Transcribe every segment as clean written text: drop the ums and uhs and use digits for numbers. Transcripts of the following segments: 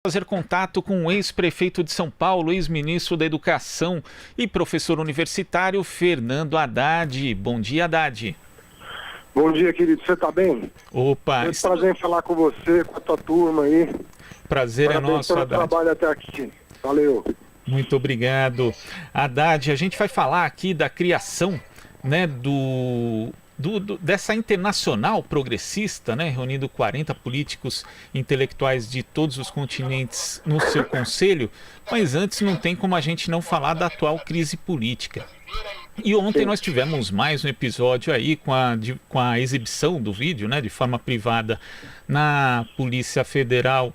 fazer contato com o ex-prefeito de São Paulo, ex-ministro da Educação e professor universitário Fernando Haddad. Bom dia, Haddad. Bom dia, querido. Você tá bem? Opa, É um prazer em falar com você, com a tua turma aí. Prazer é nosso, pelo Haddad. trabalho até aqui. Valeu. Muito obrigado. Haddad, a gente vai falar aqui da criação, né, dessa internacional progressista, né, reunindo 40 políticos intelectuais de todos os continentes no seu conselho, mas antes não tem como a gente não falar da atual crise política. E ontem nós tivemos mais um episódio aí com a exibição do vídeo, né, de forma privada na Polícia Federal,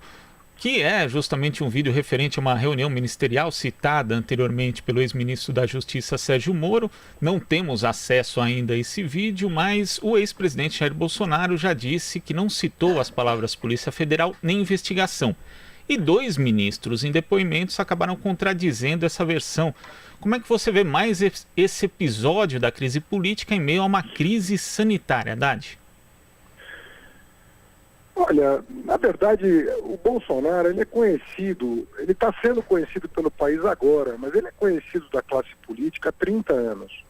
que é justamente um vídeo referente a uma reunião ministerial citada anteriormente pelo ex-ministro da Justiça Sérgio Moro. Não temos acesso ainda a esse vídeo, mas o ex-presidente Jair Bolsonaro já disse que não citou as palavras Polícia Federal nem investigação. E 2 ministros em depoimentos acabaram contradizendo essa versão. Como é que você vê mais esse episódio da crise política em meio a uma crise sanitária, Haddad? Olha, na verdade, o Bolsonaro, ele é conhecido, ele está sendo conhecido pelo país agora, mas ele é conhecido da classe política há 30 anos.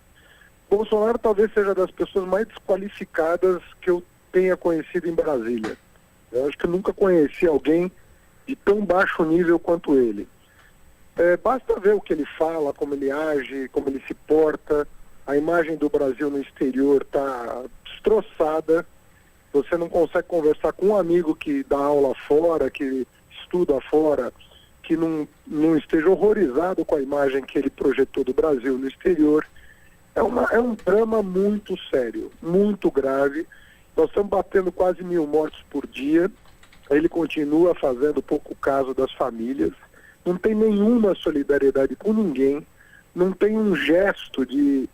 Bolsonaro talvez seja das pessoas mais desqualificadas que eu tenha conhecido em Brasília. Eu acho que eu nunca conheci alguém de tão baixo nível quanto ele. Basta ver o que ele fala, como ele age, como ele se porta. A imagem do Brasil no exterior está destroçada. Você não consegue conversar com um amigo que dá aula fora, que estuda fora, que não esteja horrorizado com a imagem que ele projetou do Brasil no exterior. É um drama muito sério, muito grave. Nós estamos batendo quase 1.000 mortos por dia. Ele continua fazendo pouco caso das famílias. Não tem nenhuma solidariedade com ninguém. Não tem um gesto de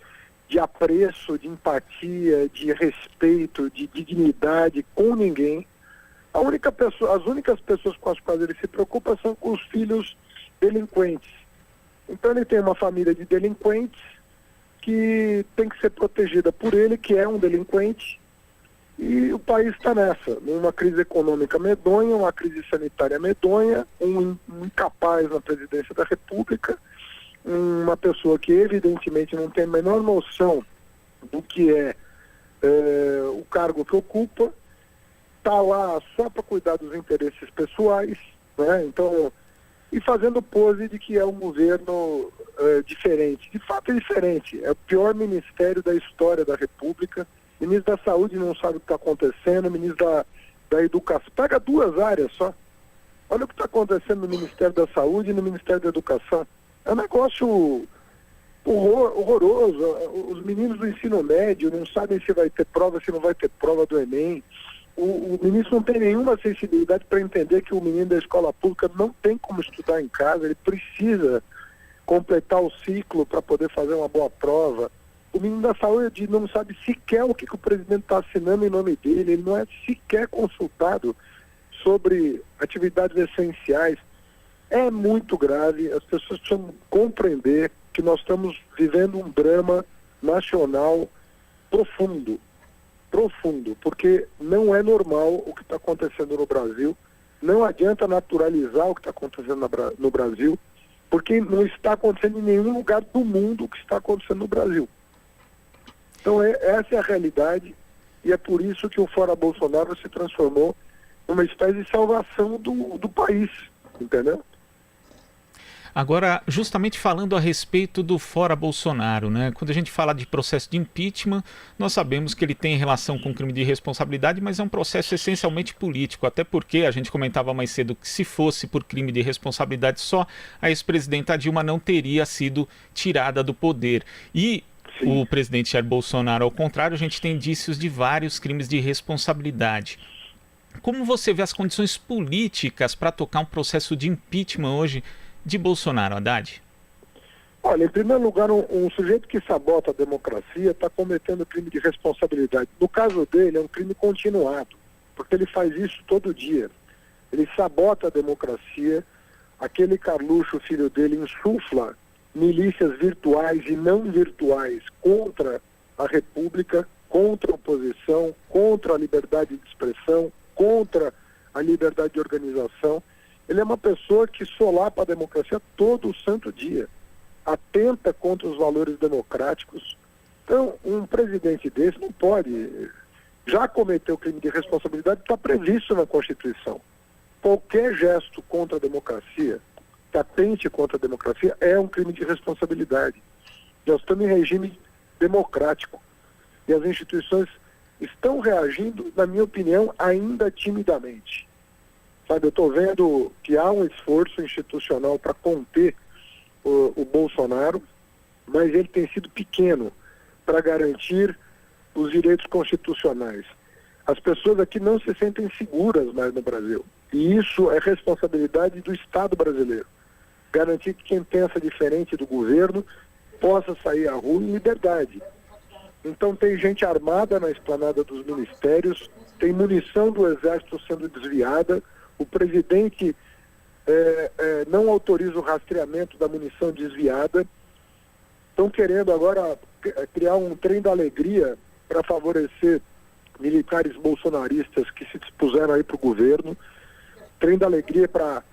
apreço, de empatia, de respeito, de dignidade com ninguém. As únicas pessoas com as quais ele se preocupa são com os filhos delinquentes. Então ele tem uma família de delinquentes que tem que ser protegida por ele, que é um delinquente, e o país está nessa, numa crise econômica medonha, uma crise sanitária medonha, um incapaz na presidência da República, uma pessoa que evidentemente não tem a menor noção do que é o cargo que ocupa, está lá só para cuidar dos interesses pessoais, né? Então, e fazendo pose de que é um governo diferente. De fato é diferente, é o pior ministério da história da República. O ministro da Saúde não sabe o que está acontecendo, o ministro da Educação, pega 2 áreas só. Olha o que está acontecendo no Ministério da Saúde e no Ministério da Educação. É um negócio horroroso. Os meninos do ensino médio não sabem se vai ter prova, se não vai ter prova do Enem. O ministro não tem nenhuma sensibilidade para entender que o menino da escola pública não tem como estudar em casa, ele precisa completar o ciclo para poder fazer uma boa prova. O menino da saúde não sabe sequer o que o presidente está assinando em nome dele, ele não é sequer consultado sobre atividades essenciais. É muito grave, as pessoas precisam compreender que nós estamos vivendo um drama nacional profundo, porque não é normal o que está acontecendo no Brasil, não adianta naturalizar o que está acontecendo no Brasil, porque não está acontecendo em nenhum lugar do mundo o que está acontecendo no Brasil. Então essa é a realidade, e é por isso que o Fora Bolsonaro se transformou numa espécie de salvação do país, entendeu? Agora, justamente falando a respeito do Fora Bolsonaro, né? Quando a gente fala de processo de impeachment, nós sabemos que ele tem relação com crime de responsabilidade, mas é um processo essencialmente político, até porque a gente comentava mais cedo que se fosse por crime de responsabilidade só, a ex-presidenta Dilma não teria sido tirada do poder. E o presidente Jair Bolsonaro, ao contrário, a gente tem indícios de vários crimes de responsabilidade. Como você vê as condições políticas para tocar um processo de impeachment hoje de Bolsonaro, Haddad? Olha, em primeiro lugar, um sujeito que sabota a democracia está cometendo crime de responsabilidade. No caso dele, é um crime continuado, porque ele faz isso todo dia. Ele sabota a democracia, aquele Carluxo, filho dele, insufla milícias virtuais e não virtuais contra a República, contra a oposição, contra a liberdade de expressão, contra a liberdade de organização. Ele é uma pessoa que solapa a democracia todo o santo dia, atenta contra os valores democráticos. Então, um presidente desse não pode, já cometeu crime de responsabilidade, está previsto na Constituição. Qualquer gesto contra a democracia, que atente contra a democracia, é um crime de responsabilidade. Nós estamos em regime democrático e as instituições estão reagindo, na minha opinião, ainda timidamente. Sabe, eu estou vendo que há um esforço institucional para conter o Bolsonaro, mas ele tem sido pequeno para garantir os direitos constitucionais. As pessoas aqui não se sentem seguras mais no Brasil. E isso é responsabilidade do Estado brasileiro. Garantir que quem pensa diferente do governo possa sair à rua em liberdade. Então tem gente armada na esplanada dos ministérios, tem munição do Exército sendo desviada, o presidente não autoriza o rastreamento da munição desviada. Estão querendo agora criar um trem da alegria para favorecer militares bolsonaristas que se dispuseram aí para o governo. Trem da alegria para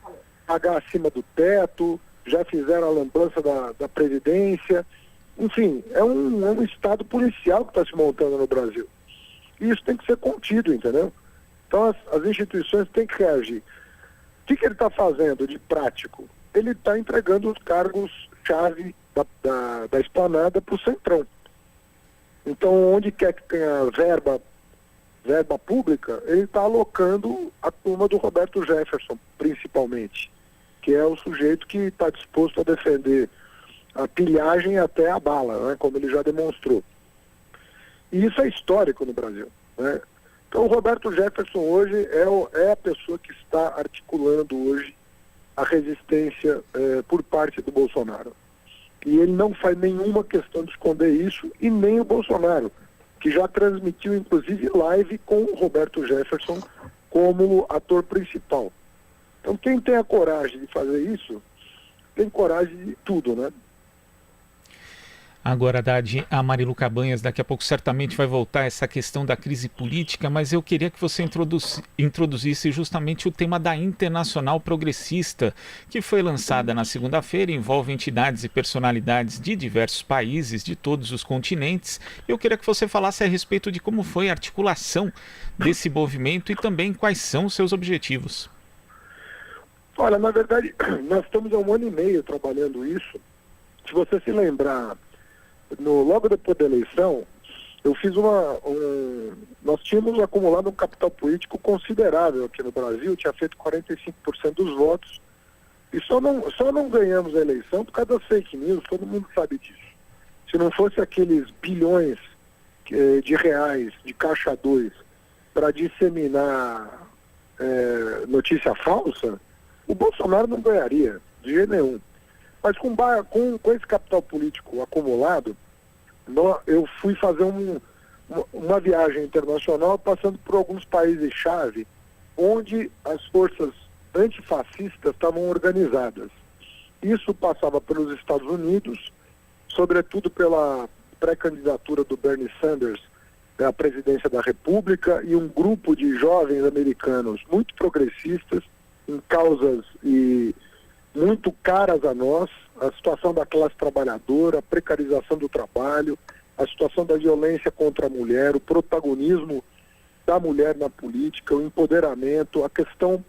pagar acima do teto, já fizeram a lambança da Previdência. Enfim, é um Estado policial que está se montando no Brasil. E isso tem que ser contido, entendeu? Então as instituições têm que reagir. O que ele está fazendo de prático? Ele está entregando os cargos-chave da esplanada para o Centrão. Então, onde quer que tenha verba pública, ele está alocando a turma do Roberto Jefferson, principalmente, que é o sujeito que está disposto a defender a pilhagem até a bala, né, como ele já demonstrou. E isso é histórico no Brasil, né? Então o Roberto Jefferson hoje é a pessoa que está articulando hoje a resistência por parte do Bolsonaro. E ele não faz nenhuma questão de esconder isso, e nem o Bolsonaro, que já transmitiu inclusive live com o Roberto Jefferson como ator principal. Então quem tem a coragem de fazer isso, tem coragem de tudo, né? Agora, Haddad, a Marilu Cabanhas daqui a pouco certamente vai voltar a essa questão da crise política, mas eu queria que você introduzisse justamente o tema da Internacional Progressista, que foi lançada na segunda-feira, envolve entidades e personalidades de diversos países, de todos os continentes. Eu queria que você falasse a respeito de como foi a articulação desse movimento e também quais são os seus objetivos. Olha, na verdade, nós estamos há 1 ano e meio trabalhando isso. Se você se lembrar, logo depois da eleição, eu fiz nós tínhamos acumulado um capital político considerável aqui no Brasil, tinha feito 45% dos votos, e só não ganhamos a eleição por causa das fake news, todo mundo sabe disso. Se não fosse aqueles bilhões de reais de Caixa 2 para disseminar notícia falsa, o Bolsonaro não ganharia, de jeito nenhum. Mas com esse capital político acumulado, eu fui fazer uma viagem internacional passando por alguns países-chave onde as forças antifascistas estavam organizadas. Isso passava pelos Estados Unidos, sobretudo pela pré-candidatura do Bernie Sanders à presidência da República, e um grupo de jovens americanos muito progressistas em causas muito caras a nós, a situação da classe trabalhadora, a precarização do trabalho, a situação da violência contra a mulher, o protagonismo da mulher na política, o empoderamento, a questão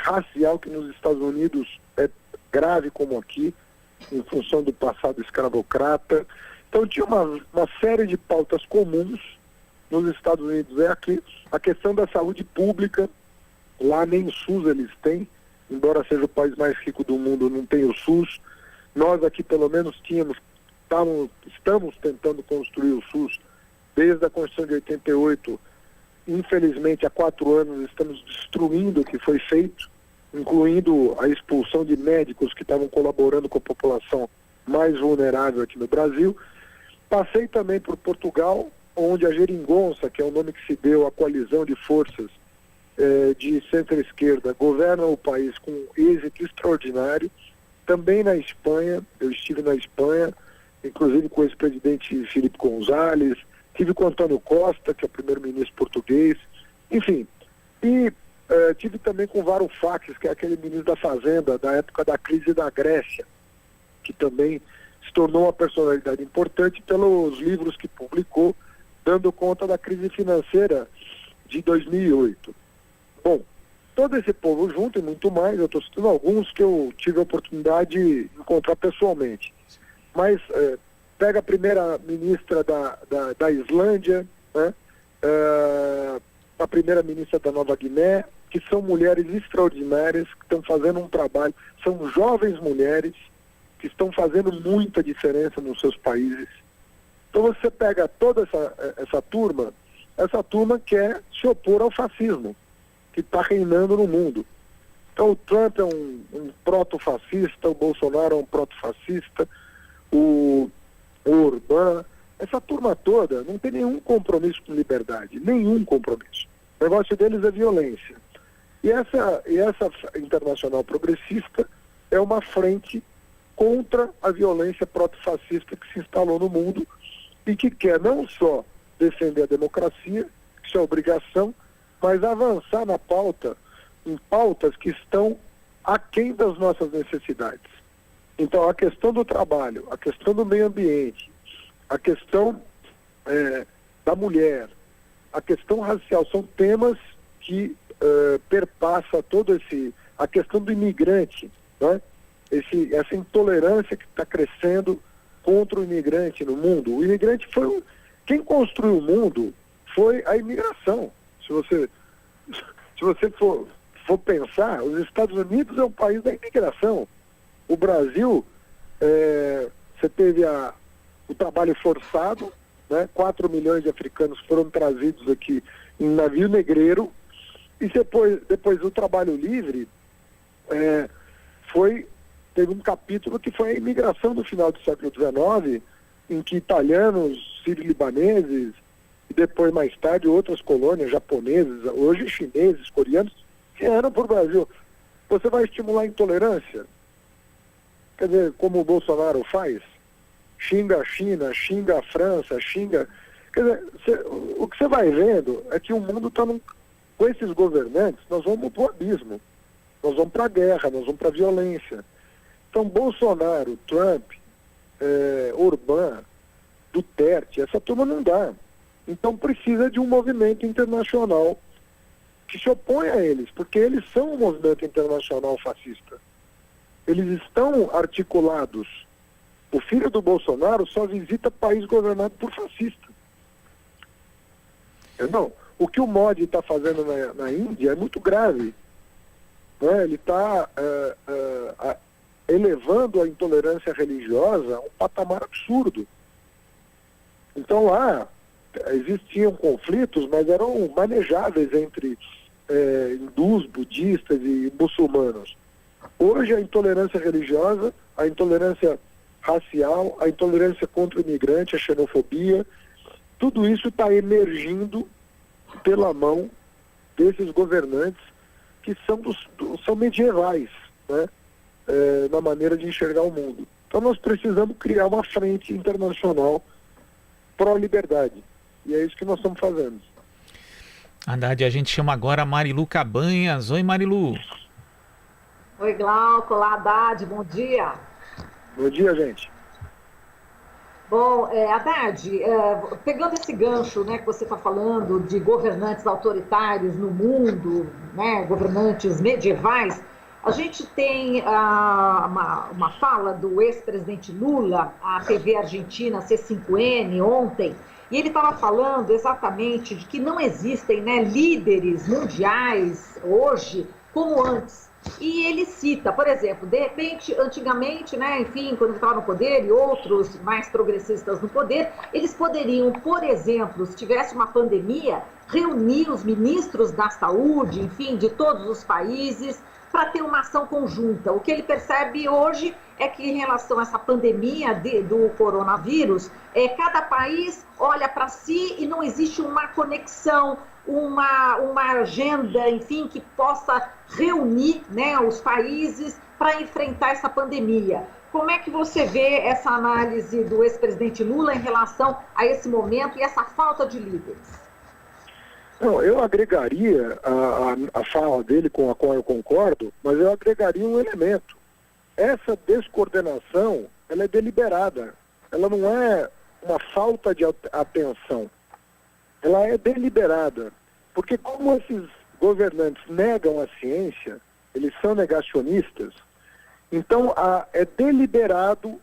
racial, que nos Estados Unidos é grave como aqui, em função do passado escravocrata. Então tinha uma série de pautas comuns nos Estados Unidos. Aqui a questão da saúde pública, lá nem o SUS eles têm, embora seja o país mais rico do mundo, não tem o SUS. Nós aqui pelo menos estamos tentando construir o SUS desde a Constituição de 88. Infelizmente, há 4 anos estamos destruindo o que foi feito, incluindo a expulsão de médicos que estavam colaborando com a população mais vulnerável aqui no Brasil. Passei também por Portugal, onde a Geringonça, que é o nome que se deu à coalizão de forças de centro-esquerda, governa o país com êxito extraordinário. Também na Espanha, eu estive na Espanha, inclusive com o ex-presidente Filipe González, estive com Antônio Costa, que é o primeiro-ministro português, enfim. E tive também com Varoufakis, que é aquele ministro da Fazenda, da época da crise da Grécia, que também se tornou uma personalidade importante pelos livros que publicou, dando conta da crise financeira de 2008. Bom, todo esse povo junto e muito mais, eu estou citando alguns que eu tive a oportunidade de encontrar pessoalmente. Mas pega a primeira-ministra da Islândia, né? A primeira-ministra da Nova Guiné, que são mulheres extraordinárias, que estão fazendo um trabalho, são jovens mulheres que estão fazendo muita diferença nos seus países. Então você pega toda essa turma quer se opor ao fascismo, que está reinando no mundo. Então o Trump é um proto-fascista, o Bolsonaro é um proto-fascista, o Orbán, essa turma toda não tem nenhum compromisso com liberdade, nenhum compromisso. O negócio deles é violência. E essa internacional progressista é uma frente contra a violência proto-fascista que se instalou no mundo e que quer não só defender a democracia, que isso é obrigação, mas avançar em pautas que estão aquém das nossas necessidades. Então, a questão do trabalho, a questão do meio ambiente, a questão da mulher, a questão racial, são temas que perpassa a questão do imigrante, né? Essa intolerância que está crescendo contra o imigrante no mundo. O imigrante quem construiu o mundo foi a imigração. Se você for pensar, os Estados Unidos é um país da imigração. O Brasil, você teve o trabalho forçado, né? 4 milhões de africanos foram trazidos aqui em navio negreiro, e depois do trabalho livre, teve um capítulo que foi a imigração do final do século XIX, em que italianos, sírio-libaneses, e depois, mais tarde, outras colônias japonesas, hoje chineses, coreanos, vieram para o Brasil. Você vai estimular a intolerância? Quer dizer, como o Bolsonaro faz? Xinga a China, xinga a França, xinga... Quer dizer, o que você vai vendo é que o mundo está com esses governantes, nós vamos para o abismo, nós vamos para a guerra, nós vamos para a violência. Então, Bolsonaro, Trump, Orbán, Duterte, essa turma não dá. Então, precisa de um movimento internacional que se opõe a eles, porque eles são um movimento internacional fascista. Eles estão articulados. O filho do Bolsonaro só visita país governado por fascista. Não, o que o Modi está fazendo na Índia é muito grave. Né? Ele está elevando a intolerância religiosa a um patamar absurdo. Então lá existiam conflitos, mas eram manejáveis entre hindus, budistas e muçulmanos. Hoje a intolerância religiosa, a intolerância racial, a intolerância contra o imigrante, a xenofobia, tudo isso está emergindo pela mão desses governantes que são medievais, né? Na maneira de enxergar o mundo. Então nós precisamos criar uma frente internacional pró-liberdade. E é isso que nós estamos fazendo. Haddad, a gente chama agora a Marilu Cabanhas. Oi, Marilu. Oi, Glauco. Olá, Haddad. Bom dia. Bom dia, gente. Bom, Haddad, pegando esse gancho, né, que você está falando de governantes autoritários no mundo, né, governantes medievais, a gente tem uma fala do ex-presidente Lula, à TV argentina C5N, ontem, e ele estava falando exatamente de que não existem, né, líderes mundiais hoje como antes. E ele cita, por exemplo, de repente, antigamente, né, enfim, quando ele estava no poder e outros mais progressistas no poder, eles poderiam, por exemplo, se tivesse uma pandemia, reunir os ministros da saúde, enfim, de todos os países, para ter uma ação conjunta. O que ele percebe hoje é que, em relação a essa pandemia do coronavírus, cada país olha para si e não existe uma conexão, uma agenda, enfim, que possa reunir, né, os países para enfrentar essa pandemia. Como é que você vê essa análise do ex-presidente Lula em relação a esse momento e essa falta de líderes? Não, eu agregaria a fala dele com a qual eu concordo, mas eu agregaria um elemento. Essa descoordenação, ela é deliberada. Ela não é uma falta de atenção. Ela é deliberada. Porque como esses governantes negam a ciência, eles são negacionistas, então é deliberado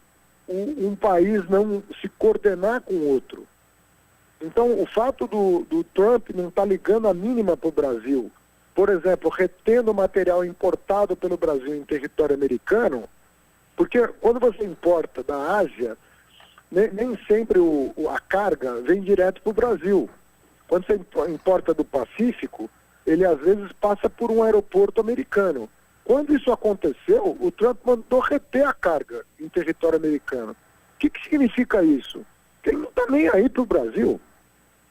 um país não se coordenar com o outro. Então, o fato do Trump não estar ligando a mínima para o Brasil, por exemplo, retendo material importado pelo Brasil em território americano, porque quando você importa da Ásia, nem sempre a carga vem direto para o Brasil. Quando você importa do Pacífico, ele às vezes passa por um aeroporto americano. Quando isso aconteceu, o Trump mandou reter a carga em território americano. O que significa isso? Que ele não está nem aí para o Brasil.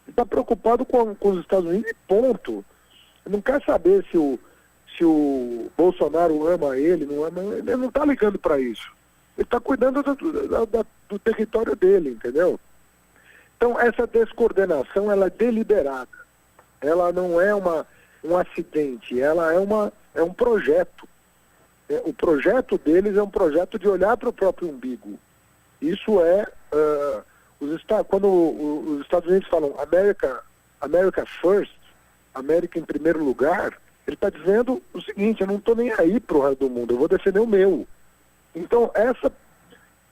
Ele está preocupado com os Estados Unidos e ponto. Ele não quer saber se o Bolsonaro ama ele, não ama. Ele não está ligando para isso. Ele está cuidando do território dele, entendeu? Então, essa descoordenação, ela é deliberada. Ela não é um acidente, ela é um projeto. O projeto deles é um projeto de olhar para o próprio umbigo. Isso quando os Estados Unidos falam America First, América em primeiro lugar, ele está dizendo o seguinte: eu não estou nem aí para o resto do mundo, eu vou defender o meu. Então, essa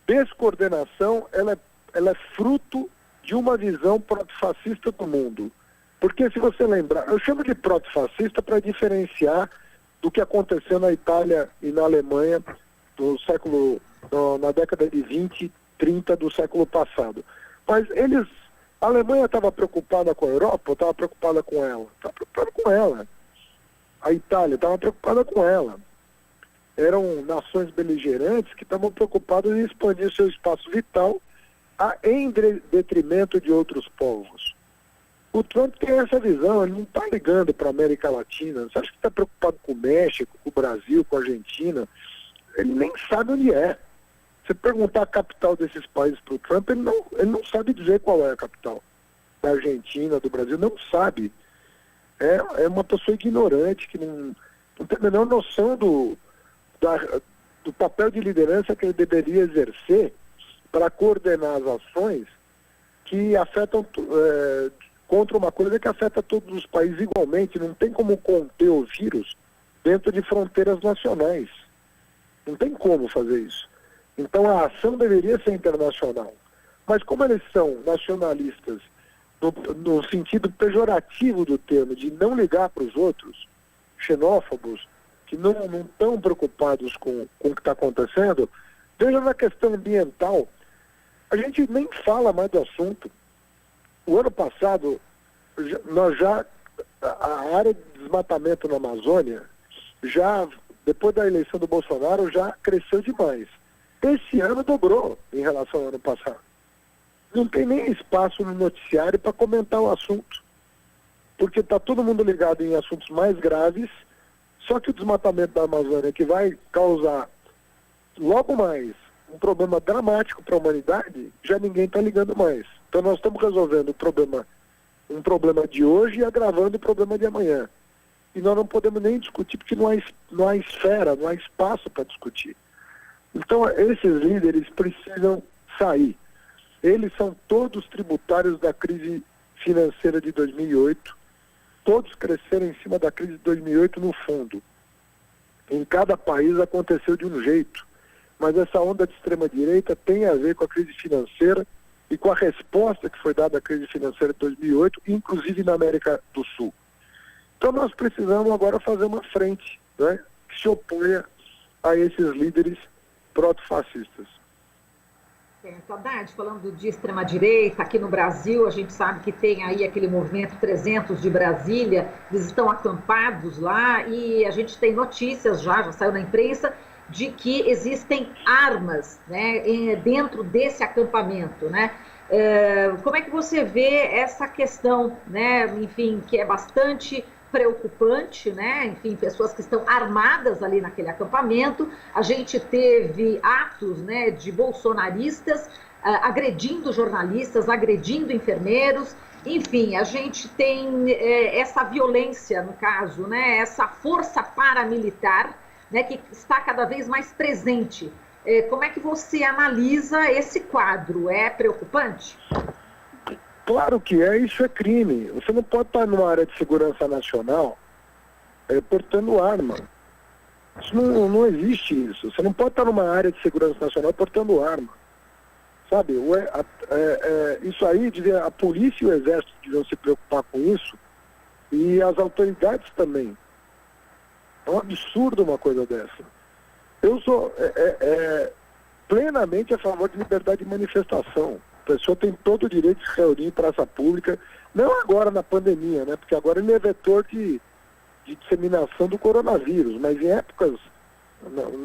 descoordenação, ela é fruto de uma visão proto-fascista do mundo. Porque, se você lembrar, eu chamo de proto-fascista para diferenciar do que aconteceu na Itália e na Alemanha na década de 20, 30 do século passado. Mas a Alemanha estava preocupada com a Europa, ou estava preocupada com ela? Estava preocupada com ela. A Itália estava preocupada com ela. Eram nações beligerantes que estavam preocupadas em expandir seu espaço vital em detrimento de outros povos. O Trump tem essa visão, ele não está ligando para a América Latina. Você acha que está preocupado com o México, com o Brasil, com a Argentina? Ele nem sabe onde é. Se perguntar a capital desses países para o Trump, ele não sabe dizer qual é a capital. Da Argentina, do Brasil, não sabe. É uma pessoa ignorante, que não tem a menor noção do papel de liderança que ele deveria exercer para coordenar as ações que afetam contra uma coisa que afeta todos os países igualmente. Não tem como conter o vírus dentro de fronteiras nacionais. Não tem como fazer isso. Então a ação deveria ser internacional. Mas como eles são nacionalistas no sentido pejorativo do termo, de não ligar para os outros, xenófobos, que não estão preocupados com o que está acontecendo, veja na questão ambiental, a gente nem fala mais do assunto. O ano passado, a área de desmatamento na Amazônia, depois da eleição do Bolsonaro, já cresceu demais. Esse ano dobrou em relação ao ano passado. Não tem nem espaço no noticiário para comentar o assunto, porque está todo mundo ligado em assuntos mais graves, só que o desmatamento da Amazônia, que vai causar logo mais um problema dramático para a humanidade, já ninguém está ligando mais. Então nós estamos resolvendo um problema de hoje e agravando o problema de amanhã. E nós não podemos nem discutir, porque não há esfera, não há espaço para discutir. Então esses líderes precisam sair. Eles são todos tributários da crise financeira de 2008. Todos cresceram em cima da crise de 2008 no fundo. Em cada país aconteceu de um jeito. Mas essa onda de extrema-direita tem a ver com a crise financeira e com a resposta que foi dada à crise financeira de 2008, inclusive na América do Sul. Então nós precisamos agora fazer uma frente, né, que se oponha a esses líderes proto-fascistas. Haddad, falando de extrema-direita, aqui no Brasil a gente sabe que tem aí aquele movimento 300 de Brasília, eles estão acampados lá e a gente tem notícias já saiu na imprensa, de que existem armas, né, dentro desse acampamento, né? Como é que você vê essa questão, né, enfim, que é bastante preocupante, né? Enfim, pessoas que estão armadas ali naquele acampamento. A gente teve atos, né, de bolsonaristas agredindo jornalistas, agredindo enfermeiros, enfim, a gente tem essa violência, no caso, né, essa força paramilitar, né, que está cada vez mais presente. Como é que você analisa esse quadro? É preocupante? Claro que isso é crime. Você não pode estar numa área de segurança nacional portando arma. Isso não existe isso. Você não pode estar numa área de segurança nacional portando arma. Sabe, isso aí, a polícia e o exército deviam se preocupar com isso, e as autoridades também. É um absurdo uma coisa dessa. Eu sou plenamente a favor de liberdade de manifestação. A pessoa tem todo o direito de se reunir em praça pública, não agora na pandemia, né? Porque agora ele é vetor de disseminação do coronavírus, mas em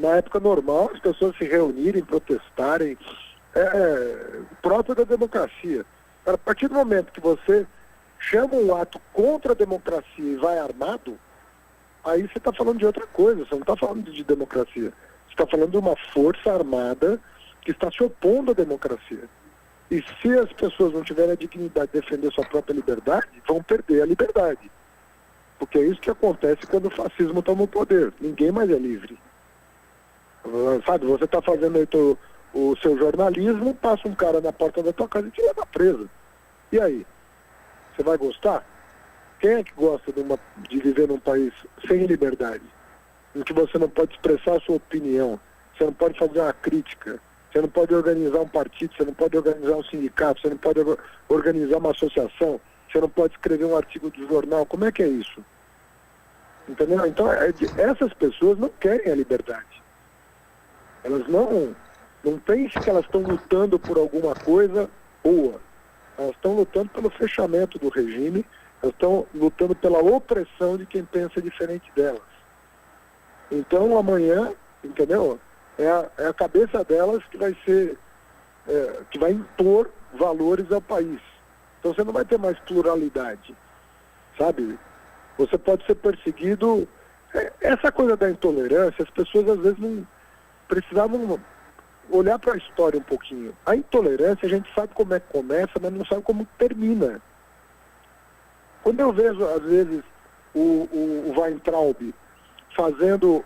na época normal, as pessoas se reunirem, protestarem, próprio da democracia. A partir do momento que você chama um ato contra a democracia e vai armado, aí você está falando de outra coisa, você não está falando de democracia. Você está falando de uma força armada que está se opondo à democracia. E se as pessoas não tiverem a dignidade de defender sua própria liberdade, vão perder a liberdade. Porque é isso que acontece quando o fascismo toma o poder. Ninguém mais é livre. Sabe, você está fazendo aí o seu jornalismo, passa um cara na porta da tua casa e te leva preso. E aí? Você vai gostar? Quem é que gosta de viver num país sem liberdade? Em que você não pode expressar a sua opinião, você não pode fazer uma crítica, você não pode organizar um partido, você não pode organizar um sindicato, você não pode organizar uma associação, você não pode escrever um artigo de jornal. Como é que é isso? Entendeu? Então, essas pessoas não querem a liberdade. Elas não pensam que elas estão lutando por alguma coisa boa. Elas estão lutando pelo fechamento do regime, elas estão lutando pela opressão de quem pensa diferente delas. Então amanhã, entendeu? É a cabeça delas que vai ser, que vai impor valores ao país. Então você não vai ter mais pluralidade, sabe? Você pode ser perseguido. Essa coisa da intolerância, as pessoas às vezes não precisavam olhar para a história um pouquinho. A intolerância, a gente sabe como é que começa, mas não sabe como termina. Quando eu vejo, às vezes, o Weintraub fazendo...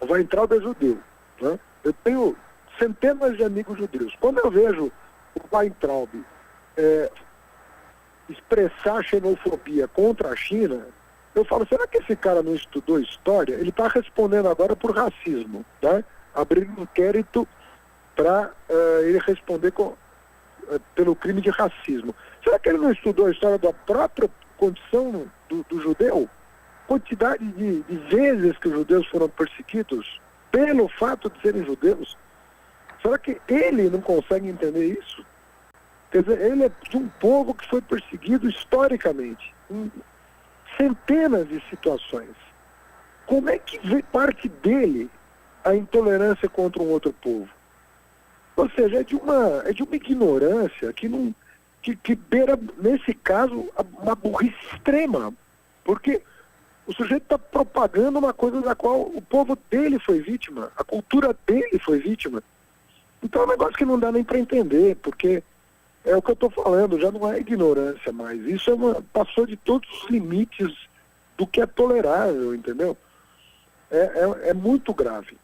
o Weintraub é judeu, né? Eu tenho centenas de amigos judeus. Quando eu vejo o Weintraub expressar xenofobia contra a China, eu falo, será que esse cara não estudou história? Ele está respondendo agora por racismo, né? Abrir um inquérito para ele responder pelo crime de racismo. Será que ele não estudou a história da própria condição do judeu? Quantidade de vezes que os judeus foram perseguidos pelo fato de serem judeus. Será que ele não consegue entender isso? Quer dizer, ele é de um povo que foi perseguido historicamente, em centenas de situações. Como é que vem parte dele a intolerância contra um outro povo? Ou seja, é de uma ignorância que beira, nesse caso, uma burrice extrema. Porque o sujeito está propagando uma coisa da qual o povo dele foi vítima, a cultura dele foi vítima. Então é um negócio que não dá nem para entender, porque é o que eu estou falando, já não é ignorância mais. Isso passou de todos os limites do que é tolerável, entendeu? É muito grave.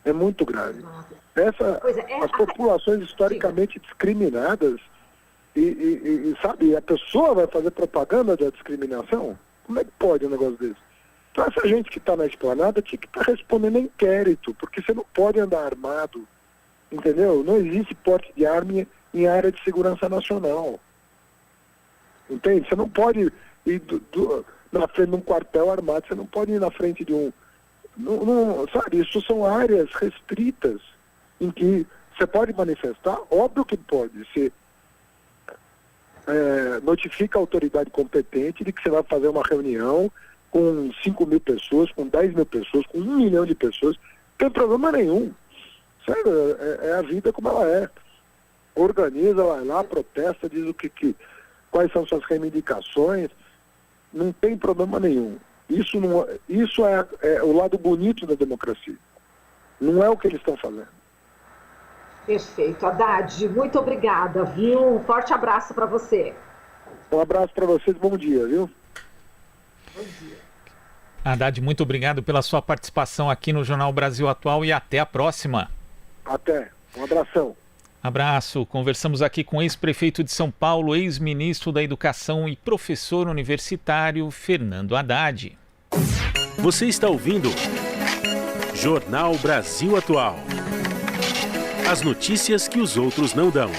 É muito grave. As populações historicamente discriminadas, sabe, a pessoa vai fazer propaganda da discriminação? Como é que pode um negócio desse? Então essa gente que está na esplanada tinha que estar respondendo a inquérito, porque você não pode andar armado, entendeu? Não existe porte de arma em área de segurança nacional. Entende? Você não pode ir na frente de um quartel armado, você não pode ir na frente de um... sabe, isso são áreas restritas em que você pode manifestar, óbvio que pode. Você notifica a autoridade competente de que você vai fazer uma reunião com 5 mil pessoas, com 10 mil pessoas, com 1 milhão de pessoas, não tem problema nenhum. Sério, é a vida como ela é. Organiza, vai lá, protesta, diz quais são suas reivindicações, não tem problema nenhum. Isso é o lado bonito da democracia. Não é o que eles estão fazendo. Perfeito. Haddad, muito obrigada, viu? Um forte abraço para você. Um abraço para vocês, bom dia, viu? Bom dia. Haddad, muito obrigado pela sua participação aqui no Jornal Brasil Atual e até a próxima. Até, um abração. Abraço. Conversamos aqui com o ex-prefeito de São Paulo, ex-ministro da Educação e professor universitário, Fernando Haddad. Você está ouvindo Jornal Brasil Atual. As notícias que os outros não dão.